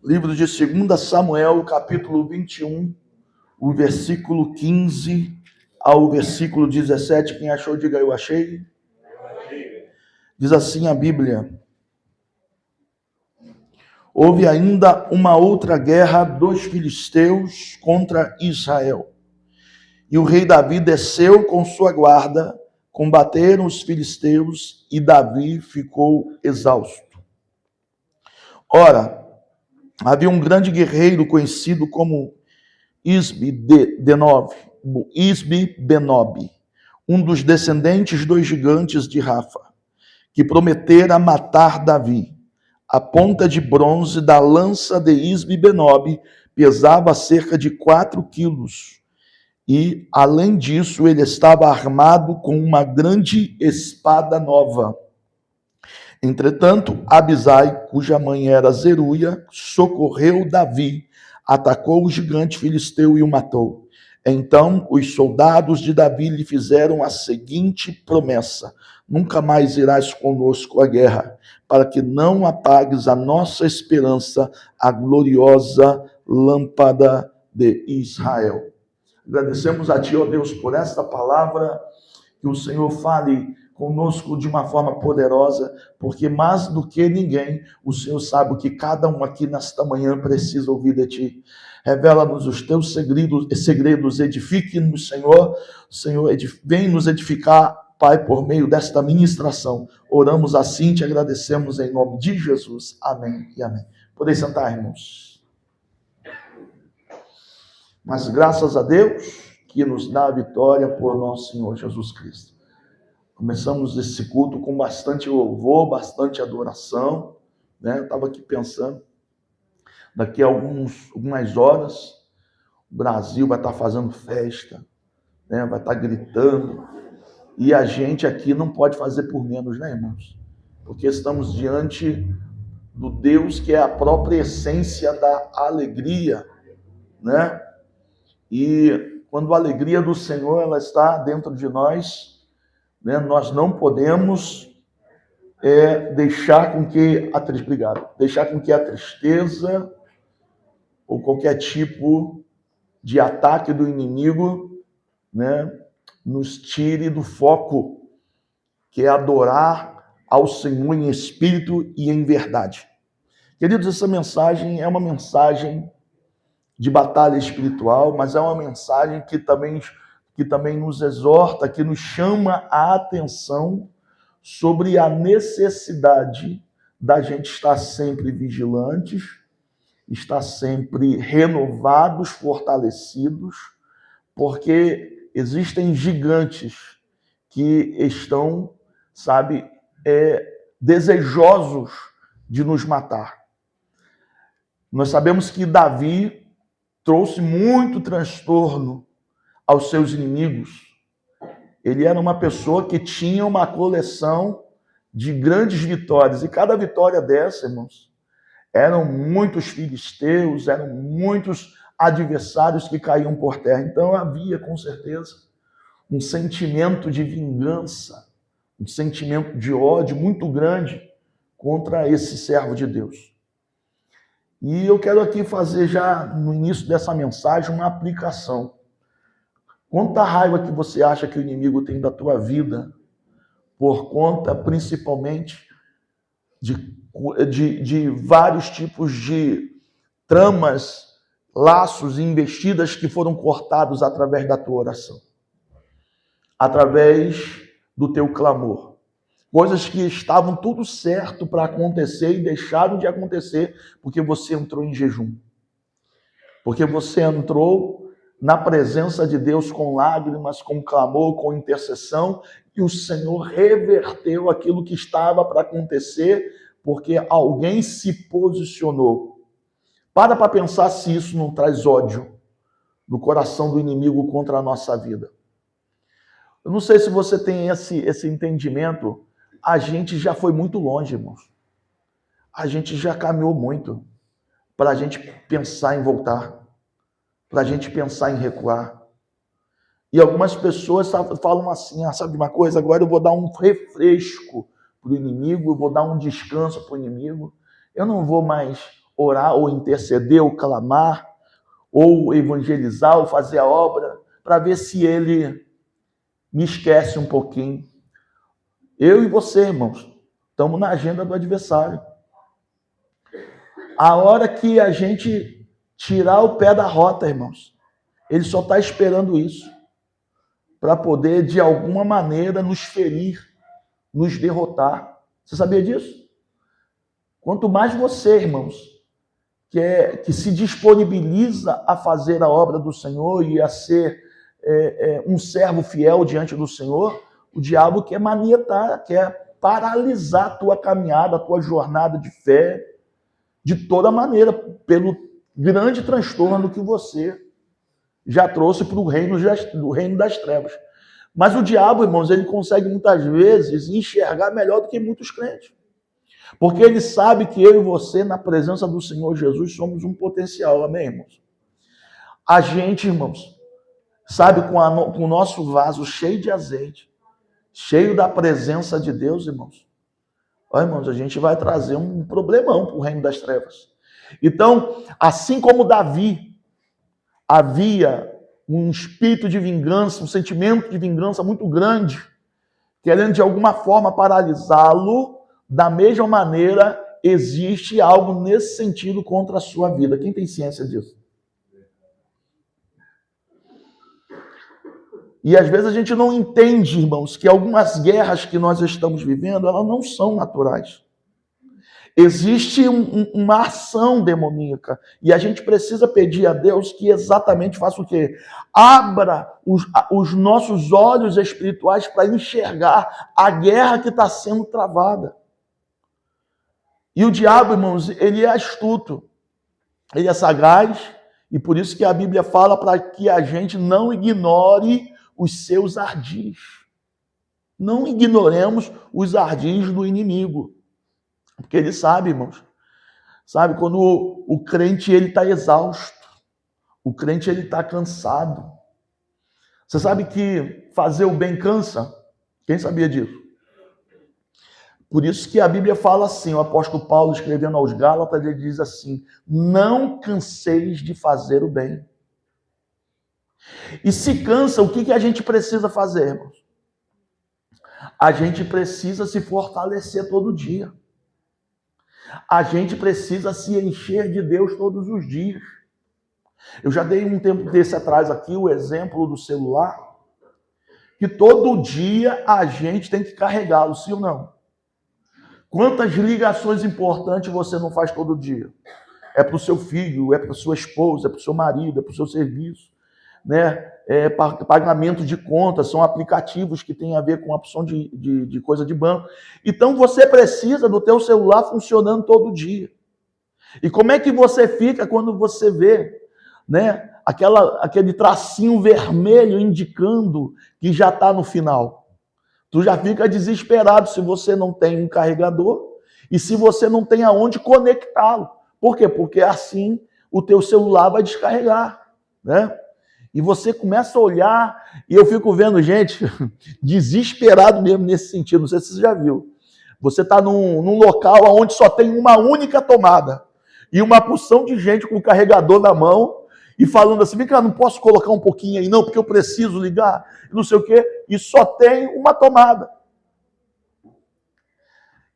Livro de 2 Samuel, capítulo 21, o versículo 15 ao versículo 17. Quem achou, diga eu achei. Diz assim a Bíblia: houve ainda uma outra guerra dos filisteus contra Israel. E o rei Davi desceu com sua guarda, combateram os filisteus e Davi ficou exausto. Ora, havia um grande guerreiro conhecido como Isbi-Benob, um dos descendentes dos gigantes de Rafa, que prometera matar Davi. A ponta de bronze da lança de Isbi-Benob pesava cerca de 4 quilos. E, além disso, ele estava armado com uma grande espada nova. Entretanto, Abisai, cuja mãe era Zeruia, socorreu Davi, atacou o gigante filisteu e o matou. Então, os soldados de Davi lhe fizeram a seguinte promessa: nunca mais irás conosco à guerra, para que não apagues a nossa esperança, a gloriosa lâmpada de Israel. Agradecemos a Ti, ó Deus, por esta palavra, que o Senhor fale conosco de uma forma poderosa, porque mais do que ninguém, o Senhor sabe o que cada um aqui nesta manhã precisa ouvir de Ti. Revela-nos os Teus segredos, edifique-nos, Senhor. Senhor, vem nos edificar, Pai, por meio desta ministração. Oramos assim, Te agradecemos em nome de Jesus. Amém e amém. Podem sentar, irmãos. Mas graças a Deus que nos dá a vitória por nosso Senhor Jesus Cristo. Começamos esse culto com bastante louvor, bastante adoração, né? Eu estava aqui pensando, daqui a algumas horas, o Brasil vai estar fazendo festa, né? Vai estar gritando, e a gente aqui não pode fazer por menos, né, irmãos? Porque estamos diante do Deus que é a própria essência da alegria, né? E quando a alegria do Senhor ela está dentro de nós, né, nós não podemos deixar com que a tristeza ou qualquer tipo de ataque do inimigo, né, nos tire do foco, que é adorar ao Senhor em espírito e em verdade. Queridos, essa mensagem é uma mensagem de batalha espiritual, mas é uma mensagem que também nos exorta, que nos chama a atenção sobre a necessidade da gente estar sempre vigilantes, estar sempre renovados, fortalecidos, porque existem gigantes que estão, desejosos de nos matar. Nós sabemos que Davi trouxe muito transtorno aos seus inimigos. Ele era uma pessoa que tinha uma coleção de grandes vitórias, e cada vitória dessa, irmãos, eram muitos filisteus, eram muitos adversários que caíam por terra. Então havia, com certeza, um sentimento de vingança, um sentimento de ódio muito grande contra esse servo de Deus. E eu quero aqui fazer já no início dessa mensagem uma aplicação. Quanta raiva que você acha que o inimigo tem da tua vida por conta, principalmente, de vários tipos de tramas, laços e investidas que foram cortados através da tua oração, através do teu clamor. Coisas que estavam tudo certo para acontecer e deixaram de acontecer porque você entrou em jejum. Porque você entrou na presença de Deus com lágrimas, com clamor, com intercessão, e o Senhor reverteu aquilo que estava para acontecer porque alguém se posicionou. Para pensar se isso não traz ódio no coração do inimigo contra a nossa vida. Eu não sei se você tem esse entendimento. A gente já foi muito longe, irmãos. A gente já caminhou muito para a gente pensar em voltar, para a gente pensar em recuar. E algumas pessoas falam assim, sabe uma coisa? Agora eu vou dar um refresco para o inimigo, eu vou dar um descanso para o inimigo. Eu não vou mais orar, ou interceder, ou clamar, ou evangelizar, ou fazer a obra, para ver se ele me esquece um pouquinho. Eu e você, irmãos, estamos na agenda do adversário. A hora que a gente tirar o pé da rota, irmãos, ele só está esperando isso para poder, de alguma maneira, nos ferir, nos derrotar. Você sabia disso? Quanto mais você, irmãos, que se disponibiliza a fazer a obra do Senhor e a ser um servo fiel diante do Senhor, o diabo quer manietar, quer paralisar a tua caminhada, a tua jornada de fé, de toda maneira, pelo grande transtorno que você já trouxe para o reino das trevas. Mas o diabo, irmãos, ele consegue muitas vezes enxergar melhor do que muitos crentes. Porque ele sabe que eu e você, na presença do Senhor Jesus, somos um potencial, amém, irmãos? A gente, irmãos, sabe, com o nosso vaso cheio de azeite, cheio da presença de Deus, irmãos, olha, irmãos, a gente vai trazer um problemão para o reino das trevas. Então, assim como Davi havia um espírito de vingança, um sentimento de vingança muito grande, querendo de alguma forma paralisá-lo, da mesma maneira existe algo nesse sentido contra a sua vida. Quem tem ciência disso? E às vezes a gente não entende, irmãos, que algumas guerras que nós estamos vivendo, elas não são naturais. Existe uma ação demoníaca. E a gente precisa pedir a Deus que exatamente faça o quê? Abra os nossos olhos espirituais para enxergar a guerra que está sendo travada. E o diabo, irmãos, ele é astuto. Ele é sagaz. E por isso que a Bíblia fala para que a gente não ignore os seus ardis. Não ignoremos os ardis do inimigo. Porque ele sabe, irmãos, sabe, quando o crente ele está exausto, o crente ele está cansado. Você sabe que fazer o bem cansa? Quem sabia disso? Por isso que a Bíblia fala assim, o apóstolo Paulo escrevendo aos Gálatas, ele diz assim, não canseis de fazer o bem. E se cansa, o que a gente precisa fazer, irmãos? A gente precisa se fortalecer todo dia. A gente precisa se encher de Deus todos os dias. Eu já dei um tempo desse atrás aqui o exemplo do celular, que todo dia a gente tem que carregá-lo, sim ou não? Quantas ligações importantes você não faz todo dia? É para o seu filho, é para a sua esposa, é para o seu marido, é para o seu serviço, né? Pagamento de contas, são aplicativos que têm a ver com a opção de coisa de banco. Então você precisa do teu celular funcionando todo dia. E como é que você fica quando você vê, né, aquele tracinho vermelho indicando que já está no final? Tu já fica desesperado se você não tem um carregador e se você não tem aonde conectá-lo. Por quê? Porque assim o teu celular vai descarregar, né? E você começa a olhar, e eu fico vendo gente desesperado mesmo nesse sentido, não sei se você já viu. Você está num local onde só tem uma única tomada, e uma porção de gente com o carregador na mão, e falando assim, vem cá, não posso colocar um pouquinho aí não, porque eu preciso ligar, não sei o quê, e só tem uma tomada.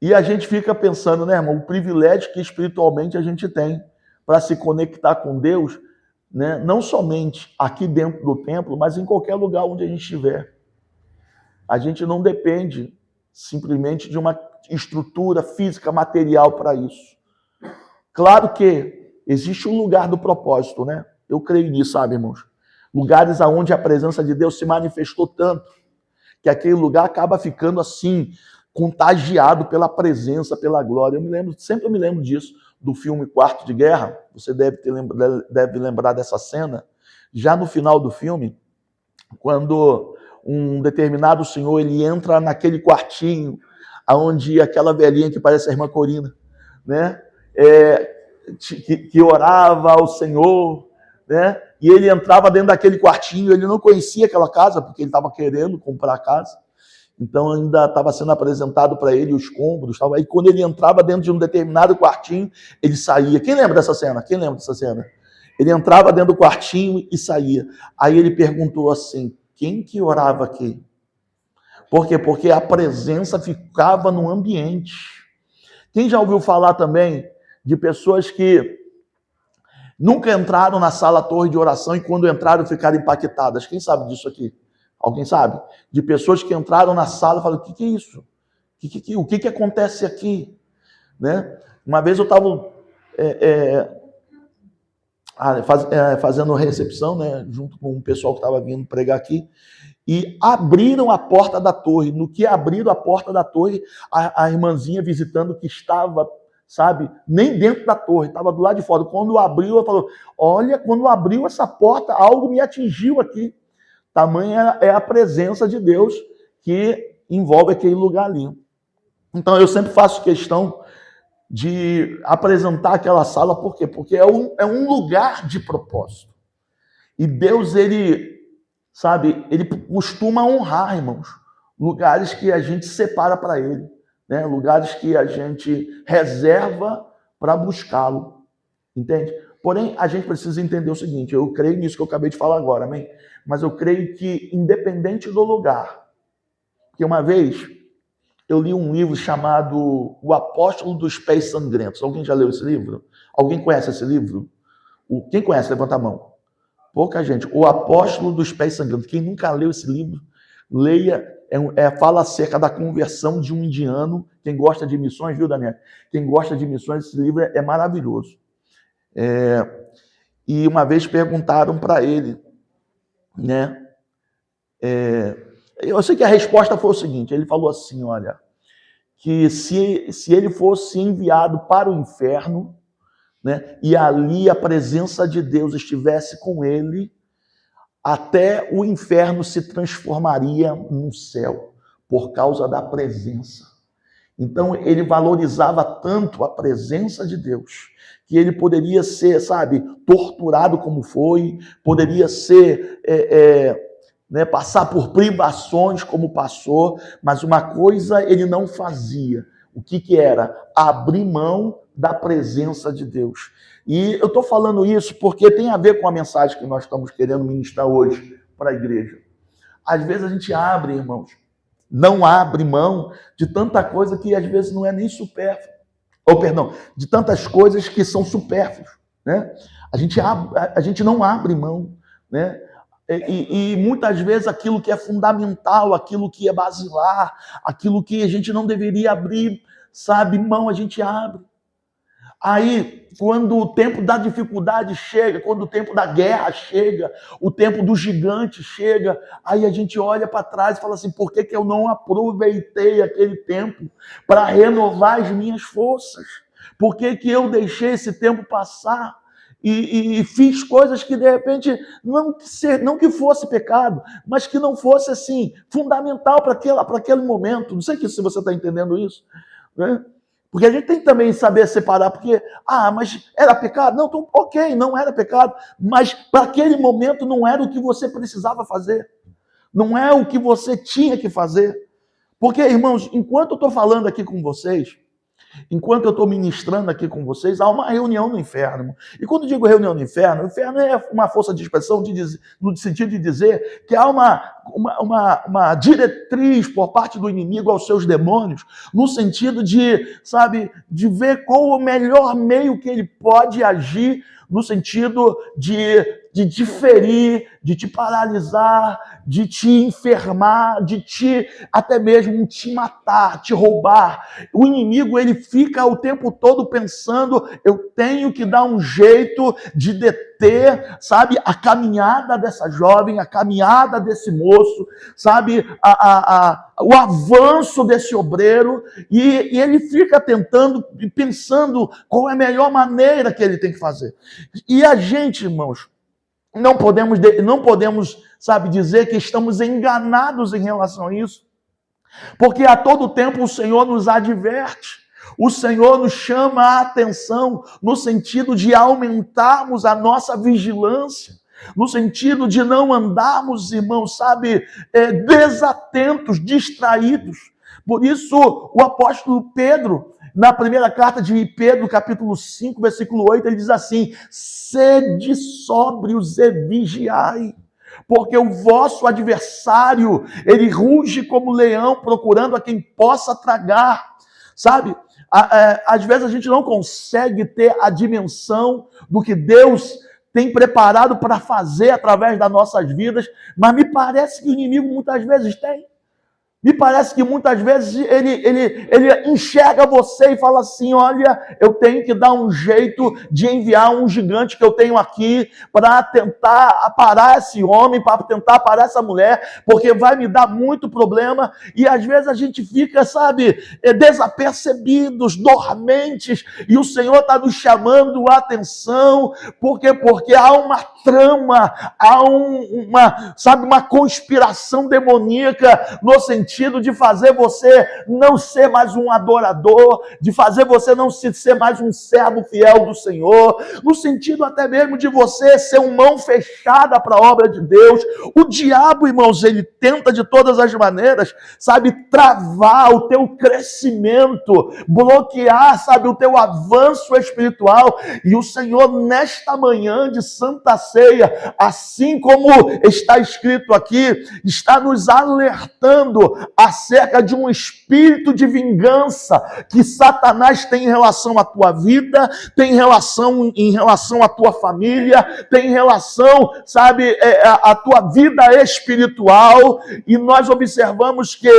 E a gente fica pensando, né, irmão, o privilégio que espiritualmente a gente tem para se conectar com Deus, né? Não somente aqui dentro do templo, mas em qualquer lugar onde a gente estiver. A gente não depende simplesmente de uma estrutura física, material para isso. Claro que existe um lugar do propósito, né? Eu creio nisso, sabe, irmãos? Lugares onde a presença de Deus se manifestou tanto, que aquele lugar acaba ficando assim, contagiado pela presença, pela glória. Sempre me lembro disso, do filme Quarto de Guerra. Você deve lembrar dessa cena. Já no final do filme, quando um determinado senhor ele entra naquele quartinho, onde aquela velhinha que parece a irmã Corina, né, que orava ao Senhor, né, e ele entrava dentro daquele quartinho, ele não conhecia aquela casa, porque ele estava querendo comprar a casa. Então ainda estava sendo apresentado para ele os cômodos. Tal. Aí quando ele entrava dentro de um determinado quartinho, ele saía. Quem lembra dessa cena? Quem lembra dessa cena? Ele entrava dentro do quartinho e saía. Aí ele perguntou assim, quem que orava aqui? Por quê? Porque a presença ficava no ambiente. Quem já ouviu falar também de pessoas que nunca entraram na sala torre de oração e quando entraram ficaram impactadas? Quem sabe disso aqui? Alguém sabe? De pessoas que entraram na sala e falaram, o que é isso? O que acontece aqui? Né? Uma vez eu estava fazendo recepção, né, junto com o pessoal que estava vindo pregar aqui, e abriram a porta da torre. No que abriram a porta da torre, a irmãzinha visitando que estava, sabe, nem dentro da torre, estava do lado de fora. Quando abriu, ela falou, olha, quando abriu essa porta, algo me atingiu aqui. Tamanha é a presença de Deus que envolve aquele lugar ali. Então eu sempre faço questão de apresentar aquela sala, por quê? Porque é um lugar de propósito. E Deus, ele costuma honrar, irmãos, lugares que a gente separa para ele, né? Lugares que a gente reserva para buscá-lo, entende? Porém, a gente precisa entender o seguinte, eu creio nisso que eu acabei de falar agora, amém? Mas eu creio que, independente do lugar, porque uma vez eu li um livro chamado O Apóstolo dos Pés Sangrentos. Alguém já leu esse livro? Alguém conhece esse livro? Quem conhece? Levanta a mão. Pouca gente. O Apóstolo dos Pés Sangrentos. Quem nunca leu esse livro, leia. Fala acerca da conversão de um indiano. Quem gosta de missões, viu, Daniel? Quem gosta de missões, esse livro é maravilhoso. E uma vez perguntaram para ele, né? Eu sei que a resposta foi o seguinte, ele falou assim, olha, que se ele fosse enviado para o inferno, né, e ali a presença de Deus estivesse com ele, até o inferno se transformaria num céu, por causa da presença. Então ele valorizava tanto a presença de Deus, que ele poderia ser, sabe, torturado como foi, poderia ser... passar por privações como passou, mas uma coisa ele não fazia. O que era? Abrir mão da presença de Deus. E eu estou falando isso porque tem a ver com a mensagem que nós estamos querendo ministrar hoje para a igreja. Às vezes a gente abre, irmãos, não abre mão de tanta coisa que às vezes não é nem supérfluo. De tantas coisas que são supérfluas, né? A gente não abre mão, né? E muitas vezes aquilo que é fundamental, aquilo que é basilar, aquilo que a gente não deveria abrir, sabe, mão, a gente abre. Aí, quando o tempo da dificuldade chega, quando o tempo da guerra chega, o tempo do gigante chega, aí a gente olha para trás e fala assim, por que eu não aproveitei aquele tempo para renovar as minhas forças? Por que eu deixei esse tempo passar? E fiz coisas que, de repente, não que fosse pecado, mas que não fosse, assim, fundamental para aquele momento. Não sei se você está entendendo isso, né? Porque a gente tem que também saber separar, porque, mas era pecado? Não, então, ok, não era pecado, mas para aquele momento não era o que você precisava fazer. Não é o que você tinha que fazer. Porque, irmãos, enquanto eu estou falando aqui com vocês, enquanto eu estou ministrando aqui com vocês, há uma reunião no inferno. E quando digo reunião no inferno, o inferno é uma força de expressão no sentido de dizer que há uma diretriz por parte do inimigo aos seus demônios, no sentido de, sabe, de ver qual o melhor meio que ele pode agir, no sentido de te ferir, de te paralisar, de te enfermar, de te até mesmo te matar, te roubar. O inimigo, ele fica o tempo todo pensando, eu tenho que dar um jeito de deter, sabe, a caminhada dessa jovem, a caminhada desse moço, sabe, o avanço desse obreiro, e ele fica tentando e pensando qual é a melhor maneira que ele tem que fazer. E a gente, irmãos, não podemos, sabe, dizer que estamos enganados em relação a isso, porque a todo tempo o Senhor nos adverte, o Senhor nos chama a atenção no sentido de aumentarmos a nossa vigilância, no sentido de não andarmos, irmãos, sabe, desatentos, distraídos. Por isso, o apóstolo Pedro, na primeira carta de Pedro, capítulo 5, versículo 8, ele diz assim: sede sóbrios e vigiai, porque o vosso adversário, ele ruge como leão, procurando a quem possa tragar. Sabe, às vezes a gente não consegue ter a dimensão do que Deus tem preparado para fazer através das nossas vidas, mas me parece que o inimigo muitas vezes tem. Me parece que muitas vezes ele enxerga você e fala assim: olha, eu tenho que dar um jeito de enviar um gigante que eu tenho aqui para tentar parar esse homem, para tentar parar essa mulher, porque vai me dar muito problema. E às vezes a gente fica, sabe, desapercebidos, dormentes, e o Senhor está nos chamando a atenção. Por quê? Porque há uma trama, há uma conspiração demoníaca no sentido de fazer você não ser mais um adorador, de fazer você não ser mais um servo fiel do Senhor, no sentido até mesmo de você ser uma mão fechada para a obra de Deus. O diabo, irmãos, ele tenta de todas as maneiras, sabe, travar o teu crescimento, bloquear, sabe, o teu avanço espiritual. E o Senhor, nesta manhã de Santa Ceia, assim como está escrito aqui, está nos alertando acerca de um espírito de vingança que Satanás tem em relação à tua vida, tem em relação à tua família, tem em relação, sabe, à tua vida espiritual. E nós observamos que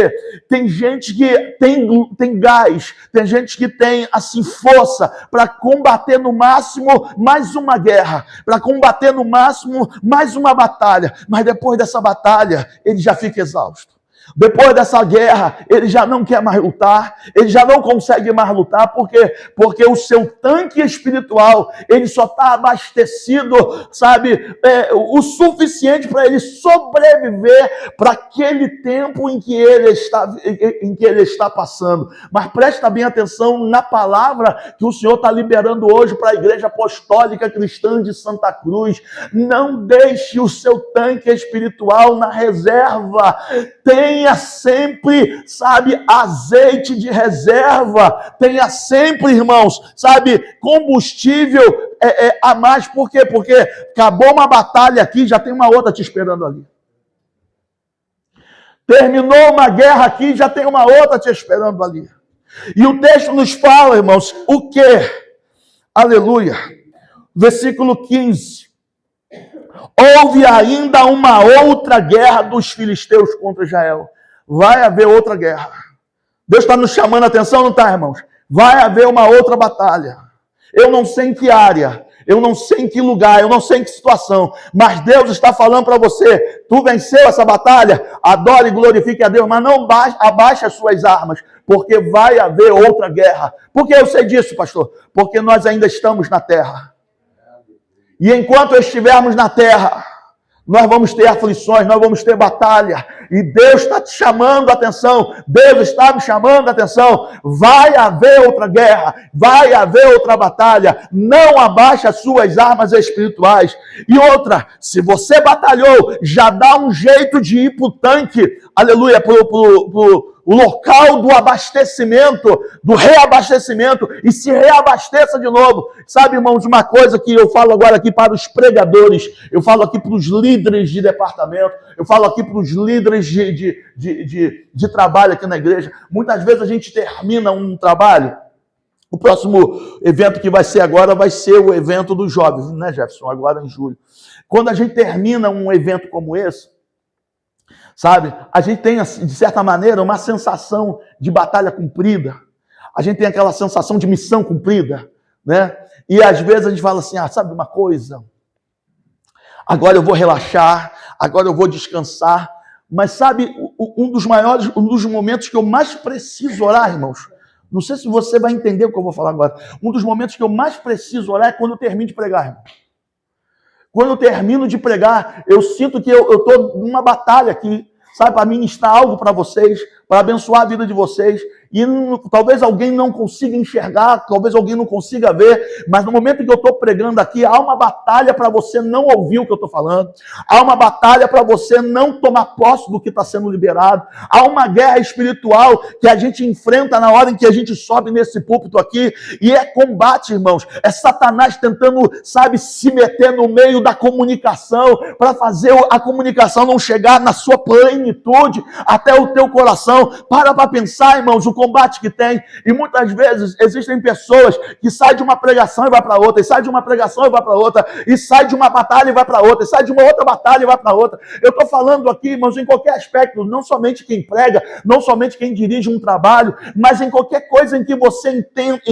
tem gente que tem gás, tem gente que tem, assim, força para combater no máximo mais uma guerra, para combater no máximo mais uma batalha, mas depois dessa batalha ele já fica exausto. Depois dessa guerra, ele já não quer mais lutar, ele já não consegue mais lutar, porque o seu tanque espiritual, ele só está abastecido, sabe, o suficiente para ele sobreviver para aquele tempo em que ele está passando. Mas presta bem atenção na palavra que o Senhor está liberando hoje para a Igreja Apostólica Cristã de Santa Cruz. Não deixe o seu tanque espiritual na reserva. Tenha sempre, sabe, azeite de reserva. Tenha sempre, irmãos, sabe, combustível a mais. Por quê? Porque acabou uma batalha aqui, já tem uma outra te esperando ali. Terminou uma guerra aqui, já tem uma outra te esperando ali. E o texto nos fala, irmãos, o quê? Aleluia. Versículo 15. Houve ainda uma outra guerra dos filisteus contra Israel. Vai haver outra guerra. Deus está nos chamando a atenção, não está, irmãos? Vai haver uma outra batalha. Eu não sei em que área, eu não sei em que lugar, eu não sei em que situação, mas Deus está falando para você: tu venceu essa batalha, adore e glorifique a Deus, mas não abaixe as suas armas, porque vai haver outra guerra. Por que eu sei disso, pastor? Porque nós ainda estamos na terra. E enquanto estivermos na terra, nós vamos ter aflições, nós vamos ter batalha. E Deus está te chamando a atenção. Deus está me chamando a atenção. Vai haver outra guerra. Vai haver outra batalha. Não abaixe as suas armas espirituais. E outra, se você batalhou, já dá um jeito de ir para o tanque. Aleluia, o local do abastecimento, do reabastecimento, e se reabasteça de novo. Sabe, irmãos, uma coisa que eu falo agora aqui para os pregadores, eu falo aqui para os líderes de departamento, eu falo aqui para os líderes de trabalho aqui na igreja. Muitas vezes a gente termina um trabalho, o próximo evento que vai ser agora vai ser o evento dos jovens, né, Jefferson? Agora em julho. Quando a gente termina um evento como esse, sabe, a gente tem, de certa maneira, uma sensação de batalha cumprida. A gente tem aquela sensação de missão cumprida, né? E às vezes a gente fala assim: sabe uma coisa? Agora eu vou relaxar, agora eu vou descansar. Mas sabe, um dos momentos que eu mais preciso orar, irmãos, não sei se você vai entender o que eu vou falar agora. Um dos momentos que eu mais preciso orar é quando eu termino de pregar, irmão. Quando eu termino de pregar, eu sinto que eu estou numa batalha aqui, sabe, para ministrar algo para vocês, para abençoar a vida de vocês. E talvez alguém não consiga enxergar, talvez alguém não consiga ver, mas no momento que eu estou pregando aqui, há uma batalha para você não ouvir o que eu estou falando, há uma batalha para você não tomar posse do que está sendo liberado, há uma guerra espiritual que a gente enfrenta na hora em que a gente sobe nesse púlpito aqui, e é combate, irmãos, é Satanás tentando, sabe, se meter no meio da comunicação, para fazer a comunicação não chegar na sua plenitude até o teu coração. Para pensar, irmãos, o combate que tem, e muitas vezes existem pessoas que saem de uma pregação e vai para outra, e saem de uma pregação e vai para outra, e saem de uma batalha e vai para outra, e saem de uma outra batalha e vai para outra. Eu estou falando aqui, irmãos, em qualquer aspecto, não somente quem prega, não somente quem dirige um trabalho, mas em qualquer coisa em que você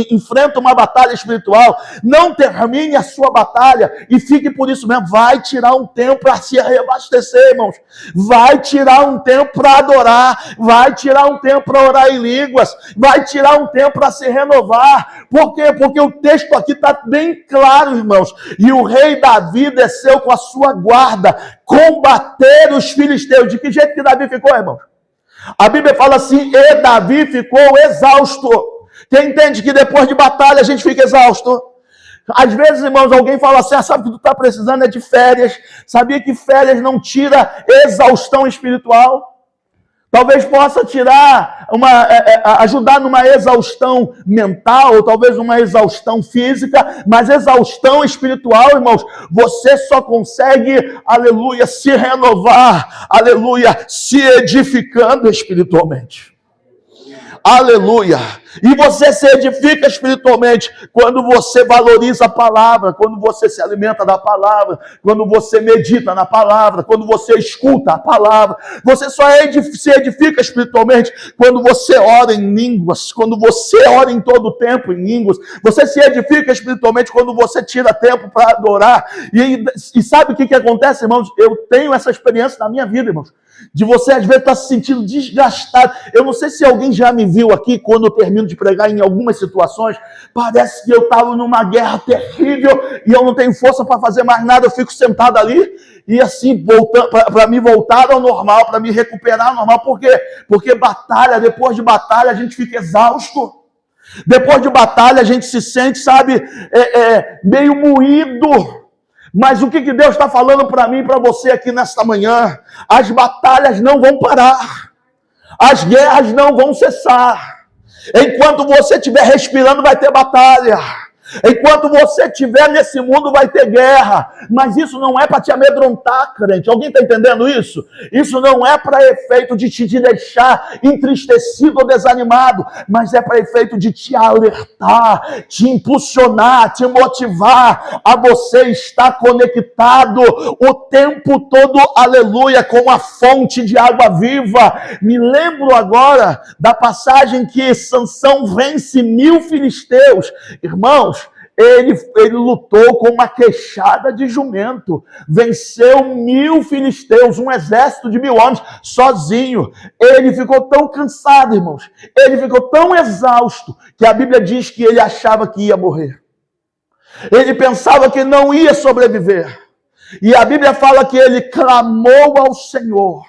enfrenta uma batalha espiritual. Não termine a sua batalha e fique por isso mesmo. Vai tirar um tempo para se reabastecer, irmãos. Vai tirar um tempo para adorar, vai tirar um tempo para orar em línguas, vai tirar um tempo para se renovar. Por quê? Porque o texto aqui está bem claro, irmãos. E o rei Davi desceu com a sua guarda combater os filisteus. De que jeito que Davi ficou, irmãos? A Bíblia fala assim, e Davi ficou exausto. Quem entende que depois de batalha a gente fica exausto? Às vezes, irmãos, alguém fala assim, sabe o que tu está precisando é de férias. Sabia que férias não tira exaustão espiritual? Talvez possa tirar, ajudar numa exaustão mental, ou talvez uma exaustão física, mas exaustão espiritual, irmãos, você só consegue, aleluia, se renovar, aleluia, se edificando espiritualmente. Aleluia! E você se edifica espiritualmente quando você valoriza a palavra, quando você se alimenta da palavra, quando você medita na palavra, quando você escuta a palavra. Você só se edifica espiritualmente quando você ora em línguas, quando você ora em todo o tempo em línguas. Você se edifica espiritualmente quando você tira tempo para adorar. E sabe o que acontece, irmãos? Eu tenho essa experiência na minha vida, irmãos. De você, às vezes, estar se sentindo desgastado. Eu não sei se alguém já me viu aqui, quando eu termino de pregar em algumas situações, parece que eu estava numa guerra terrível e eu não tenho força para fazer mais nada, eu fico sentado ali e assim, voltando para me voltar ao normal, para me recuperar ao normal. Por quê? Porque batalha, depois de batalha, a gente fica exausto. Depois de batalha, a gente se sente, sabe, meio moído. Mas o que Deus está falando para mim e para você aqui nesta manhã? As batalhas não vão parar. As guerras não vão cessar. Enquanto você estiver respirando, vai ter batalha. Enquanto você estiver nesse mundo, vai ter guerra. Mas isso não é para te amedrontar, crente. Alguém está entendendo isso? Isso não é para efeito de te deixar entristecido ou desanimado, mas é para efeito de te alertar, te impulsionar, te motivar a você estar conectado o tempo todo, aleluia, com a fonte de água viva. Me lembro agora da passagem que Sansão vence 1000 filisteus. Irmãos, ele lutou com uma queixada de jumento, venceu 1000 filisteus, um exército de 1000 homens, sozinho. Ele ficou tão cansado, irmãos, ele ficou tão exausto, que a Bíblia diz que ele achava que ia morrer. Ele pensava que não ia sobreviver. E a Bíblia fala que ele clamou ao Senhor,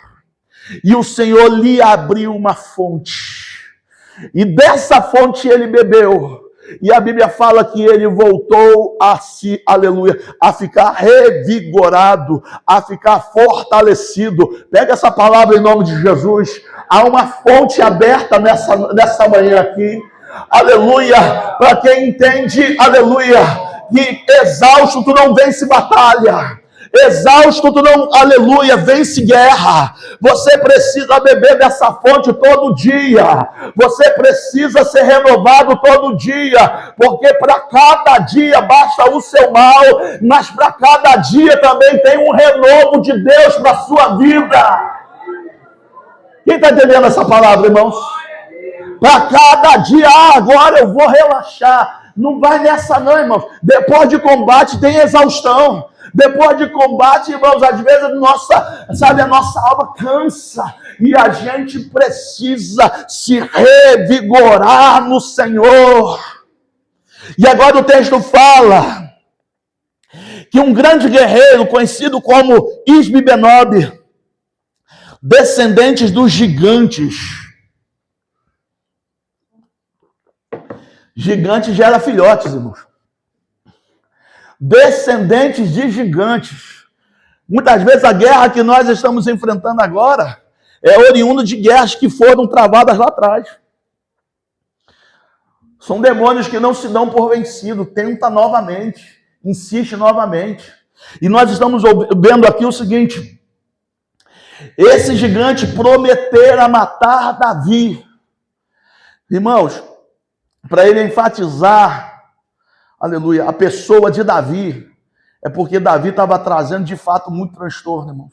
e o Senhor lhe abriu uma fonte, e dessa fonte ele bebeu. E a Bíblia fala que ele voltou a se, aleluia, a ficar revigorado, a ficar fortalecido. Pega essa palavra em nome de Jesus. Há uma fonte aberta nessa manhã aqui. Aleluia. Para quem entende, aleluia, que exausto tu não vence batalha. Exausto tu não, aleluia, vence guerra. Você precisa beber dessa fonte todo dia. Você precisa ser renovado todo dia. Porque para cada dia basta o seu mal, mas para cada dia também tem um renovo de Deus para a sua vida. Quem está entendendo essa palavra, irmãos? Para cada dia, agora eu vou relaxar. Não vai nessa não, irmãos. Depois de combate tem exaustão. Depois de combate, irmãos, às vezes a nossa alma cansa. E a gente precisa se revigorar no Senhor. E agora o texto fala que um grande guerreiro, conhecido como Isbi-Benob, descendentes dos gigantes, Gigante gera filhotes, irmãos. Descendentes de gigantes. Muitas vezes a guerra que nós estamos enfrentando agora é oriunda de guerras que foram travadas lá atrás. São demônios que não se dão por vencido, tenta novamente, insiste novamente. E nós estamos vendo aqui o seguinte: esse gigante prometera matar Davi. Irmãos, para ele enfatizar, aleluia, a pessoa de Davi, é porque Davi estava trazendo de fato muito transtorno, irmãos.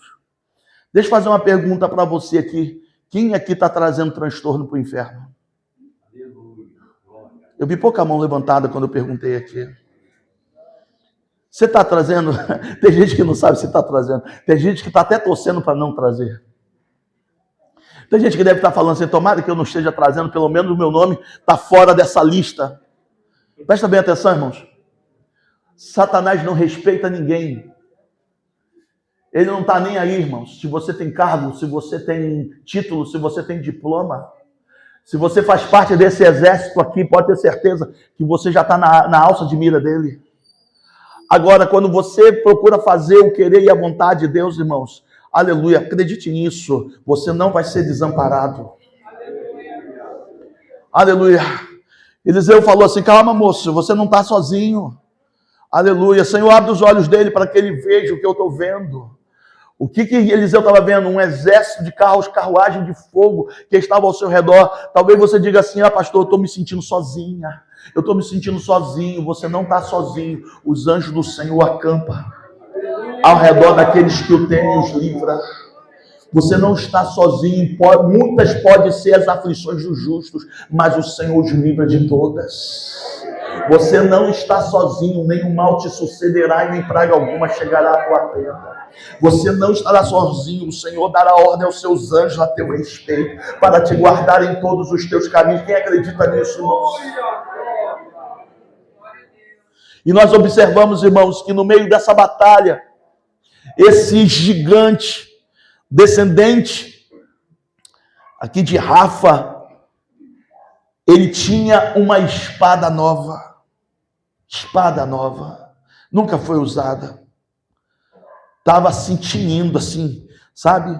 Deixa eu fazer uma pergunta para você aqui. Quem aqui está trazendo transtorno para o inferno? Eu vi pouca mão levantada quando eu perguntei aqui. Você está trazendo? Tem gente que não sabe se está trazendo. Tem gente que está até torcendo para não trazer. Tem gente que deve estar falando assim: tomara que eu não esteja trazendo, pelo menos o meu nome está fora dessa lista. Presta bem atenção, irmãos. Satanás não respeita ninguém. Ele não está nem aí, irmãos. Se você tem cargo, se você tem título, se você tem diploma, se você faz parte desse exército aqui, pode ter certeza que você já está na alça de mira dele. Agora, quando você procura fazer o querer e a vontade de Deus, irmãos, aleluia, acredite nisso, você não vai ser desamparado. Aleluia. Eliseu falou assim: calma, moço, você não está sozinho. Aleluia. Senhor, abre os olhos dele para que ele veja o que eu estou vendo. O que Eliseu estava vendo? Um exército de carros, carruagem de fogo que estava ao seu redor. Talvez você diga assim: pastor, eu estou me sentindo sozinha. Eu estou me sentindo sozinho. Você não está sozinho. Os anjos do Senhor acampam ao redor daqueles que o temem e os livra. Você não está sozinho. Muitas podem ser as aflições dos justos, mas o Senhor os livra de todas. Você não está sozinho, nenhum mal te sucederá e nem praga alguma chegará à tua tenda. Você não estará sozinho, o Senhor dará ordem aos seus anjos a teu respeito, para te guardar em todos os teus caminhos. Quem acredita nisso, irmãos? E nós observamos, irmãos, que no meio dessa batalha, esse gigante, descendente aqui de Rafa, ele tinha uma espada nova. Espada nova. Nunca foi usada. Estava assim, tinindo assim, sabe?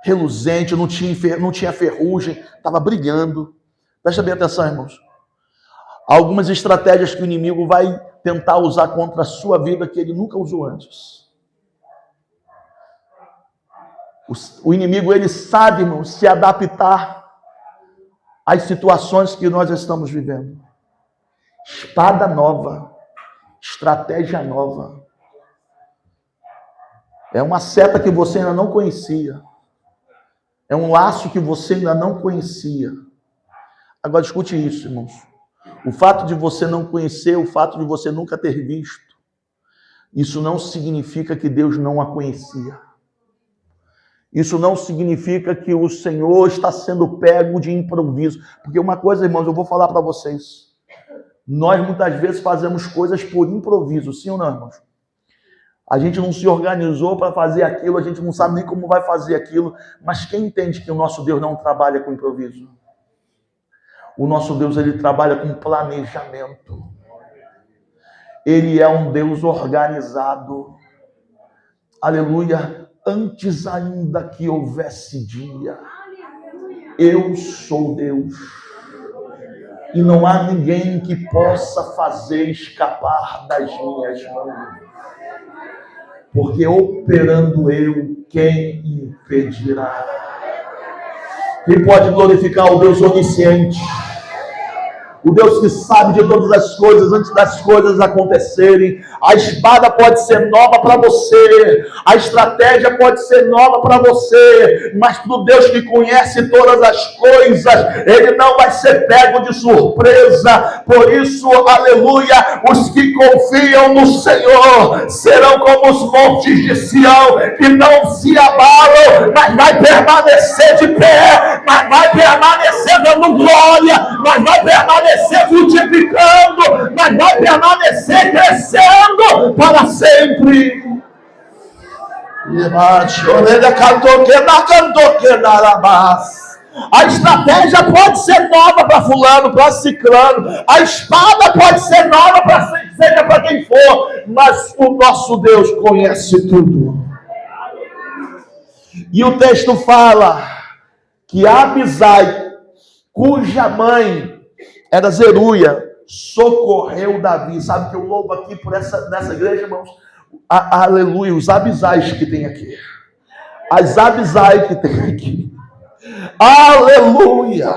Reluzente, não tinha ferrugem, estava brilhando. Presta bem atenção, irmãos. Algumas estratégias que o inimigo vai tentar usar contra a sua vida que ele nunca usou antes. O inimigo, ele sabe, irmãos, se adaptar às situações que nós estamos vivendo. Espada nova, estratégia nova. É uma seta que você ainda não conhecia. É um laço que você ainda não conhecia. Agora escute isso, irmãos. O fato de você não conhecer, o fato de você nunca ter visto, isso não significa que Deus não a conhecia. Isso não significa que o Senhor está sendo pego de improviso. Porque uma coisa, irmãos, eu vou falar para vocês. Nós muitas vezes fazemos coisas por improviso, sim ou não, irmãos? A gente não se organizou para fazer aquilo, a gente não sabe nem como vai fazer aquilo. Mas quem entende que o nosso Deus não trabalha com improviso? O nosso Deus, ele trabalha com planejamento. Ele é um Deus organizado. Aleluia. Antes ainda que houvesse dia, eu sou Deus. E não há ninguém que possa fazer escapar das minhas mãos. Porque operando eu, quem impedirá? Quem pode glorificar o Deus onisciente? O Deus que sabe de todas as coisas antes das coisas acontecerem. A espada pode ser nova para você. A estratégia pode ser nova para você. Mas para o Deus que conhece todas as coisas, Ele não vai ser pego de surpresa. Por isso, aleluia, os que confiam no Senhor serão como os montes de Sião, que não se abalam, mas vai permanecer de pé, mas vai permanecer dando glória, mas vai permanecer frutificando, mas vai permanecer crescendo para sempre. A estratégia pode ser nova para fulano, para ciclano. A espada pode ser nova para seja para quem for. Mas o nosso Deus conhece tudo. E o texto fala que Abisai, cuja mãe era Zeruia, socorreu Davi. Sabe que eu louvo aqui por nessa igreja, irmãos? Aleluia, os Abisais que tem aqui. As Abisai que tem aqui. Aleluia.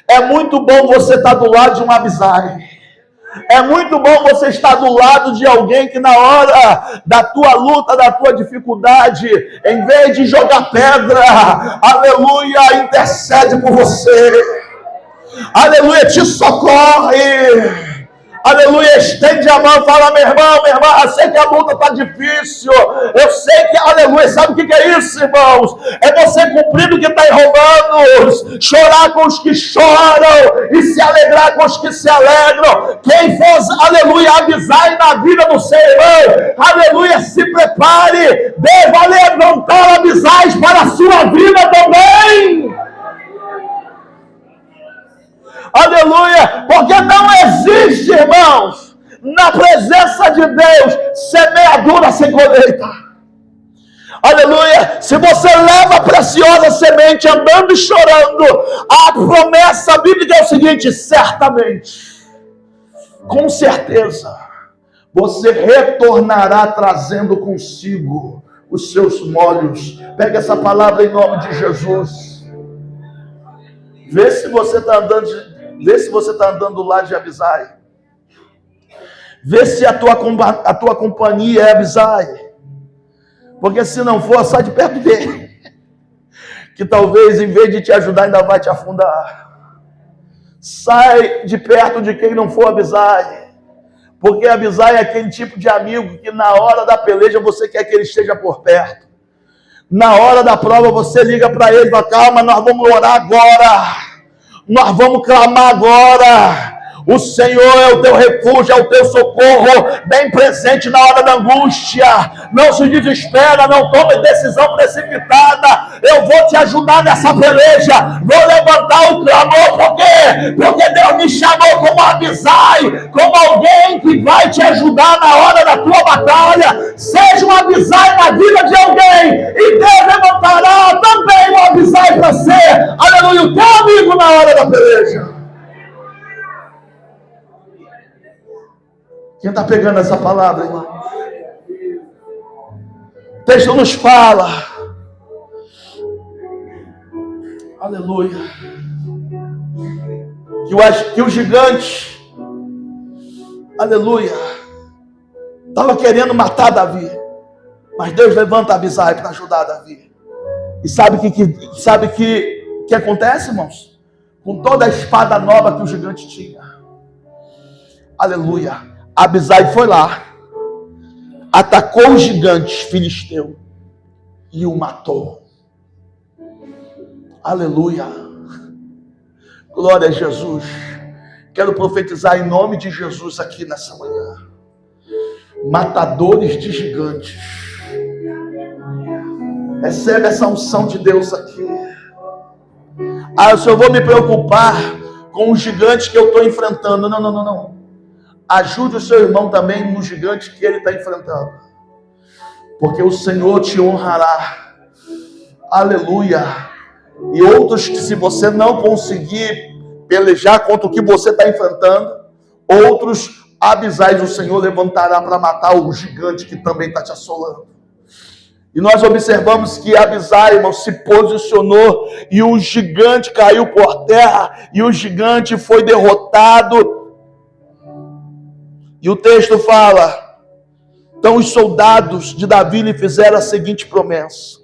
É muito bom você estar do lado de um Abisai. É muito bom você estar do lado de alguém que na hora da tua luta, da tua dificuldade, em vez de jogar pedra, aleluia, intercede por você. Aleluia, te socorre. Aleluia, estende a mão, fala, meu irmão, minha irmã, eu sei que a luta está difícil, eu sei que, aleluia, sabe o que é isso, irmãos? É você cumprir o que está em Romanos, chorar com os que choram e se alegrar com os que se alegram. Quem for, aleluia, Abisai na vida do seu irmão, aleluia, se prepare, deva levantar Abisais para a sua vida também. Aleluia, porque não existe, irmãos, na presença de Deus, semeadura sem colheita. Aleluia, se você leva a preciosa semente andando e chorando, a promessa bíblica é o seguinte: certamente, com certeza, você retornará trazendo consigo os seus molhos. Pega essa palavra em nome de Jesus. Vê se você está andando do lado de Abisai. Vê se a tua companhia é Abisai. Porque se não for, sai de perto dele. Que talvez, em vez de te ajudar, ainda vai te afundar. Sai de perto de quem não for Abisai. Porque Abisai é aquele tipo de amigo que na hora da peleja você quer que ele esteja por perto. Na hora da prova você liga para ele e fala: calma, nós vamos orar agora. Nós vamos clamar agora. O Senhor é o teu refúgio, é o teu socorro, bem presente na hora da angústia. Não se desespera, não tome decisão precipitada. Eu vou te ajudar nessa peleja. Vou levantar o clamor, por quê? Porque Deus me chamou como Abisai, como alguém que vai te ajudar na hora da tua batalha. Seja um Abisai na vida de alguém, e Deus levantará também um Abisai para ser, aleluia, o teu amigo na hora da peleja. Quem está pegando essa palavra, irmão? O texto nos fala, aleluia, que o gigante, aleluia, estava querendo matar Davi, mas Deus levanta Abisai para ajudar Davi. E sabe o que acontece, irmãos? Com toda a espada nova que o gigante tinha, aleluia, Abisai foi lá, atacou o gigante filisteu e o matou. Aleluia. Glória a Jesus. Quero profetizar em nome de Jesus aqui nessa manhã. Matadores de gigantes. Recebe essa unção de Deus aqui. Eu só vou me preocupar com o gigante que eu estou enfrentando. Não. Ajude o seu irmão também no gigante que ele está enfrentando. Porque o Senhor te honrará. Aleluia. E outros que, se você não conseguir pelejar contra o que você está enfrentando, outros Abisais o Senhor levantará para matar o gigante que também está te assolando. E nós observamos que Abisai, irmão, se posicionou e o gigante caiu por terra e o gigante foi derrotado. E o texto fala: então os soldados de Davi lhe fizeram a seguinte promessa: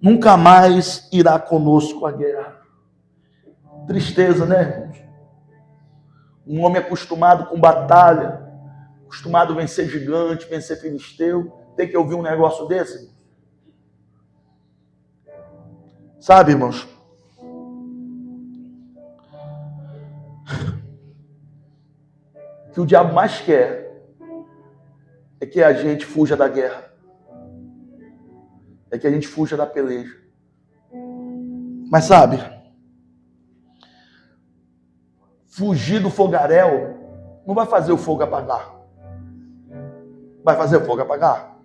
nunca mais irá conosco a guerra. Tristeza, né, irmãos? Um homem acostumado com batalha, acostumado a vencer gigante, vencer filisteu, tem que ouvir um negócio desse? Sabe, irmãos? O que o diabo mais quer é que a gente fuja da guerra. É que a gente fuja da peleja. Mas sabe, fugir do fogaréu não vai fazer o fogo apagar. Vai fazer o fogo apagar?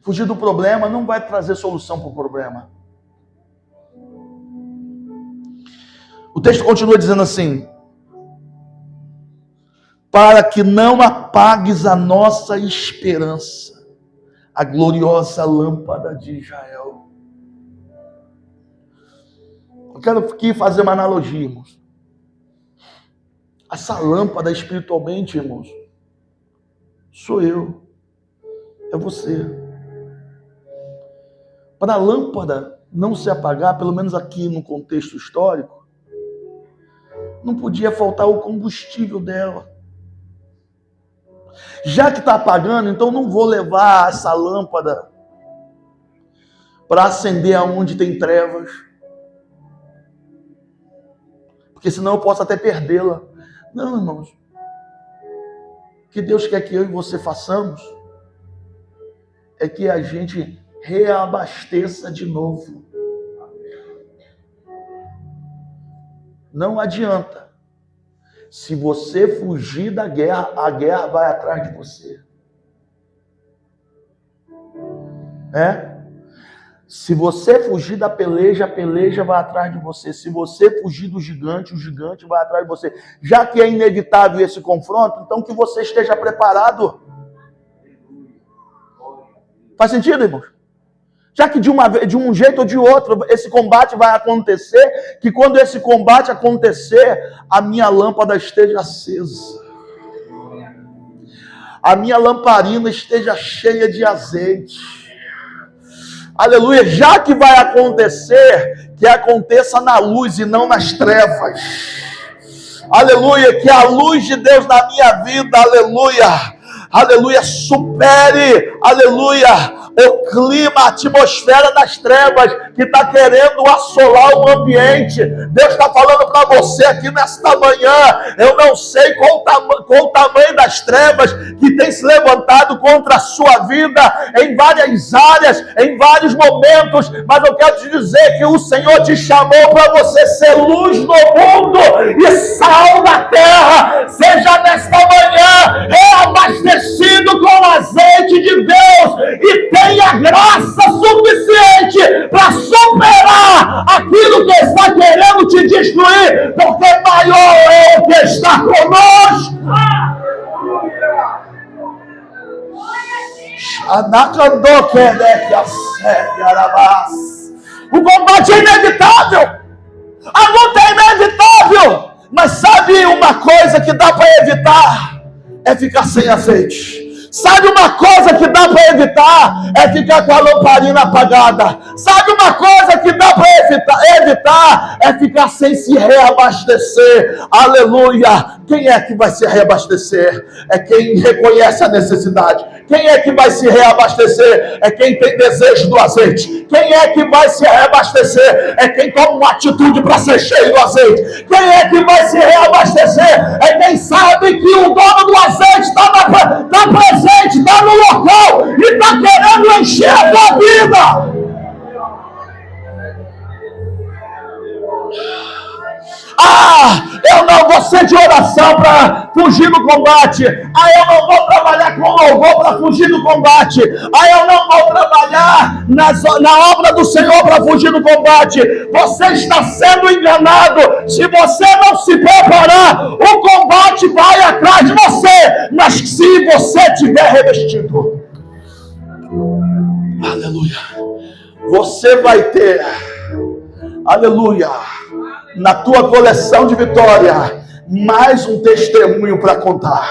Fugir do problema não vai trazer solução para o problema. O texto continua dizendo assim: para que não apagues a nossa esperança, a gloriosa lâmpada de Israel. Eu quero aqui fazer uma analogia, irmãos. Essa lâmpada espiritualmente, irmãos, sou eu, é você. Para a lâmpada não se apagar, pelo menos aqui no contexto histórico, não podia faltar o combustível dela. Já que está apagando, então não vou levar essa lâmpada para acender aonde tem trevas, porque senão eu posso até perdê-la. Não, irmãos. O que Deus quer que eu e você façamos é que a gente reabasteça de novo. Não adianta. Se você fugir da guerra, a guerra vai atrás de você. Se você fugir da peleja, a peleja vai atrás de você. Se você fugir do gigante, o gigante vai atrás de você. Já que é inevitável esse confronto, então que você esteja preparado. Faz sentido, irmãos? Já que de um jeito ou de outro esse combate vai acontecer, que quando esse combate acontecer, a minha lâmpada esteja acesa. A minha lamparina esteja cheia de azeite. Aleluia. Já que vai acontecer, que aconteça na luz e não nas trevas. Aleluia. Que a luz de Deus na minha vida, aleluia. Aleluia, supere, aleluia, o clima, a atmosfera das trevas que está querendo assolar o ambiente. Deus está falando para você aqui nesta manhã, eu não sei qual o tamanho das trevas que tem se levantado contra a sua vida em várias áreas, em vários momentos, mas eu quero te dizer que o Senhor te chamou para você ser luz no mundo e sal da terra. Seja nesta manhã reabastecido com o azeite de Deus e tenha graça suficiente para superar aquilo que está querendo te destruir, porque maior é o que está conosco. O combate é inevitável, a luta é inevitável, mas sabe uma coisa que dá para evitar? É ficar sem azeite. Sabe uma coisa que dá para evitar? É ficar com a lamparina apagada. Sabe uma coisa que dá para evitar? É ficar sem se reabastecer. Aleluia! Quem é que vai se reabastecer? É quem reconhece a necessidade. Quem é que vai se reabastecer? É quem tem desejo do azeite. Quem é que vai se reabastecer? É quem toma uma atitude para ser cheio do azeite. Quem é que vai se reabastecer? É quem sabe que o dono do azeite está presente, está no local e está querendo encher a tua vida. Eu não vou ser de oração para fugir do combate. Eu não vou trabalhar com louvor para fugir do combate. Eu não vou trabalhar na obra do Senhor para fugir do combate. Você está sendo enganado. Se você não se preparar, o combate vai atrás de você. Mas se você tiver revestido, aleluia, você vai ter, aleluia, na tua coleção de vitória, mais um testemunho para contar.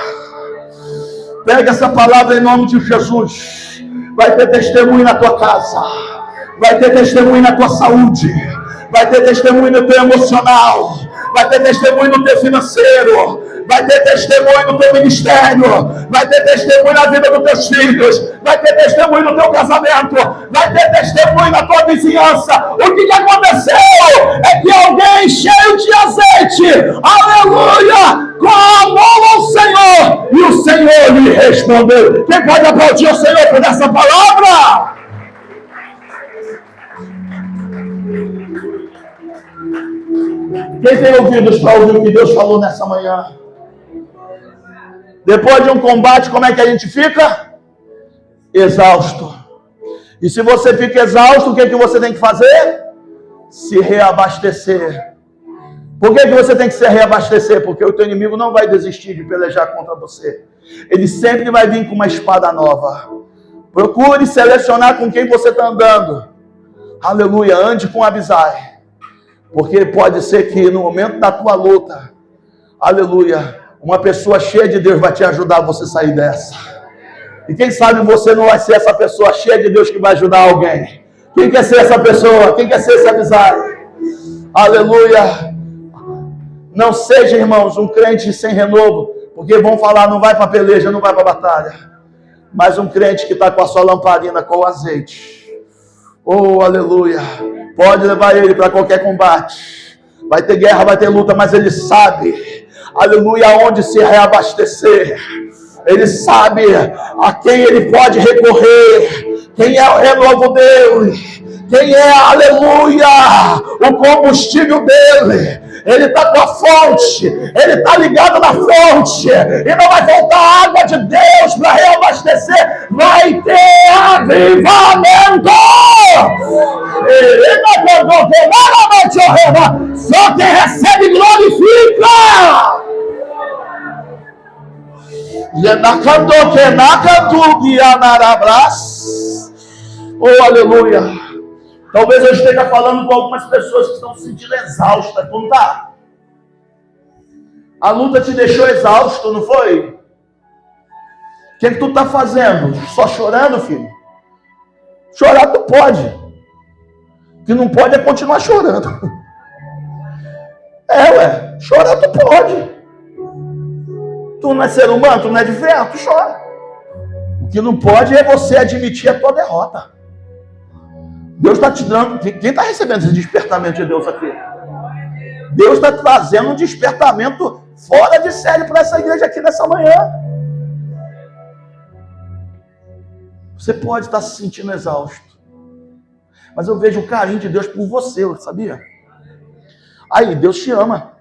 Pega essa palavra em nome de Jesus. Vai ter testemunho na tua casa, vai ter testemunho na tua saúde, vai ter testemunho no teu emocional, vai ter testemunho no teu financeiro, vai ter testemunho no teu ministério, vai ter testemunho na vida dos teus filhos, vai ter testemunho no teu casamento, vai ter testemunho na tua vizinhança. O que aconteceu é que alguém cheio de azeite, aleluia, clamou ao Senhor e o Senhor lhe respondeu. Quem pode aplaudir o Senhor por essa palavra? Quem tem ouvidos para ouvir o que Deus falou nessa manhã? Depois de um combate, como é que a gente fica? Exausto. E se você fica exausto, o que é que você tem que fazer? Se reabastecer. Por que você tem que se reabastecer? Porque o teu inimigo não vai desistir de pelejar contra você. Ele sempre vai vir com uma espada nova. Procure selecionar com quem você está andando. Aleluia, ande com Abisai. Porque pode ser que no momento da tua luta, aleluia, uma pessoa cheia de Deus vai te ajudar a você sair dessa. E quem sabe você não vai ser essa pessoa cheia de Deus que vai ajudar alguém. Quem quer ser essa pessoa? Quem quer ser esse Abisai? Aleluia. Não seja, irmãos, um crente sem renovo, porque vão falar, não vai para a peleja, não vai para a batalha. Mas um crente que está com a sua lamparina com o azeite. Oh, aleluia. Pode levar ele para qualquer combate. Vai ter guerra, vai ter luta, mas ele sabe, aleluia, aonde se reabastecer. Ele sabe a quem ele pode recorrer. Quem é o renovo dele. Quem é, aleluia, o combustível dele. Ele está com a fonte, ele está ligado na fonte, e não vai faltar água de Deus para reabastecer, vai ter avivamento. Só quem recebe glorifica. Oh, aleluia. Talvez eu esteja falando com algumas pessoas que estão se sentindo exaustas. Tu não está? A luta te deixou exausto, não foi? O que tu está fazendo? Só chorando, filho? Chorar tu pode. O que não pode é continuar chorando. Chorar tu pode. Tu não é ser humano, tu não é de ferro, tu chora. O que não pode é você admitir a tua derrota. Deus está te dando... Quem está recebendo esse despertamento de Deus aqui? Deus está trazendo um despertamento fora de série para essa igreja aqui nessa manhã. Você pode estar se sentindo exausto, mas eu vejo o carinho de Deus por você, sabia? Aí, Deus te ama.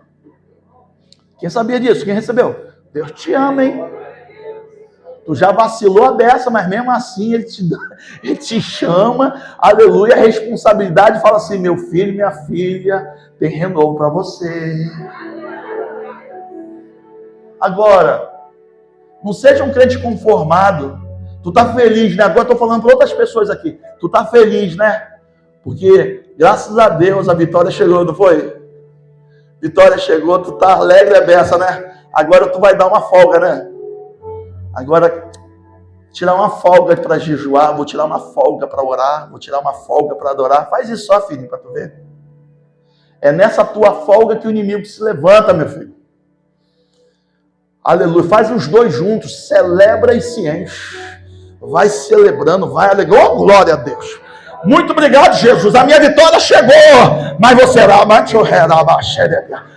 Quem sabia disso? Quem recebeu? Deus te ama, hein? Tu já vacilou a dessa, mas mesmo assim ele te chama, aleluia, a responsabilidade, fala assim, meu filho, minha filha, tem renovo para você. Agora, não seja um crente conformado. Tu tá feliz, né? Agora eu tô falando para outras pessoas aqui. Tu tá feliz, né? Porque, graças a Deus, a vitória chegou, não foi? Vitória chegou, tu tá alegre a beça, né? Agora tu vai dar uma folga, né? Agora, tirar uma folga para jejuar, vou tirar uma folga para orar, vou tirar uma folga para adorar. Faz isso só, filho, para tu ver. É nessa tua folga que o inimigo se levanta, meu filho. Aleluia. Faz os dois juntos, celebra e se enche. Vai celebrando, vai alegrando. Oh, glória a Deus. Muito obrigado, Jesus. A minha vitória chegou. Mas você era o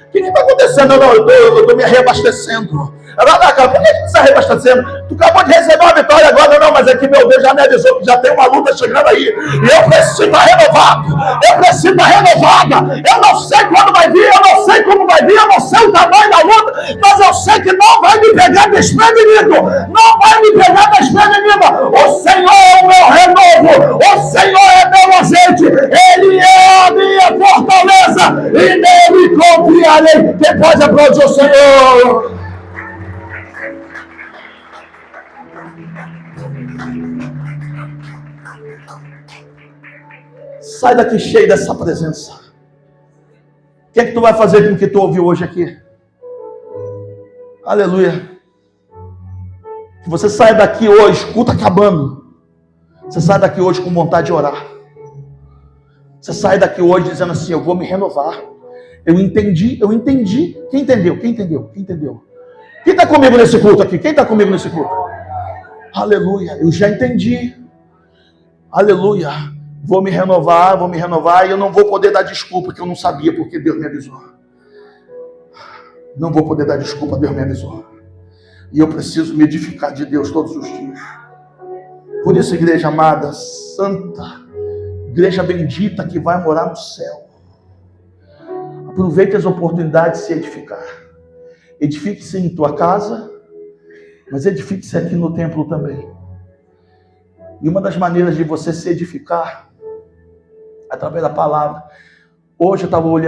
que está acontecendo? Eu estou me reabastecendo. Por que você está reabastecendo? Tu acabou de receber uma vitória agora, não, mas é que meu Deus já me avisou que já tem uma luta chegando aí. E eu preciso estar renovado. Eu preciso estar renovada. Eu não sei quando vai vir, eu não sei como vai vir, eu não sei o tamanho da luta, mas eu sei que não vai me pegar desprevenido. Não vai me pegar desprevenido. O Senhor é o meu renovo. O Senhor é meu azeite. Ele é a minha fortaleza. E nele confiarei. Quem pode aplaudir o Senhor? Sai daqui cheio dessa presença. O que é que tu vai fazer com o que tu ouviu hoje aqui? Aleluia. Que você saia daqui hoje, culto acabando. Você sai daqui hoje com vontade de orar. Você sai daqui hoje dizendo assim, eu vou me renovar. Eu entendi. Quem entendeu? Quem está comigo nesse culto aqui? Quem está comigo nesse culto? Aleluia. Eu já entendi. Aleluia. Vou me renovar e eu não vou poder dar desculpa que eu não sabia porque Deus me avisou. Não vou poder dar desculpa, Deus me avisou. E eu preciso me edificar de Deus todos os dias. Por isso, igreja amada, santa, igreja bendita que vai morar no céu. Aproveite as oportunidades de se edificar. Edifique-se em tua casa, mas edifique-se aqui no templo também. E uma das maneiras de você se edificar, através da palavra. Hoje eu estava olhando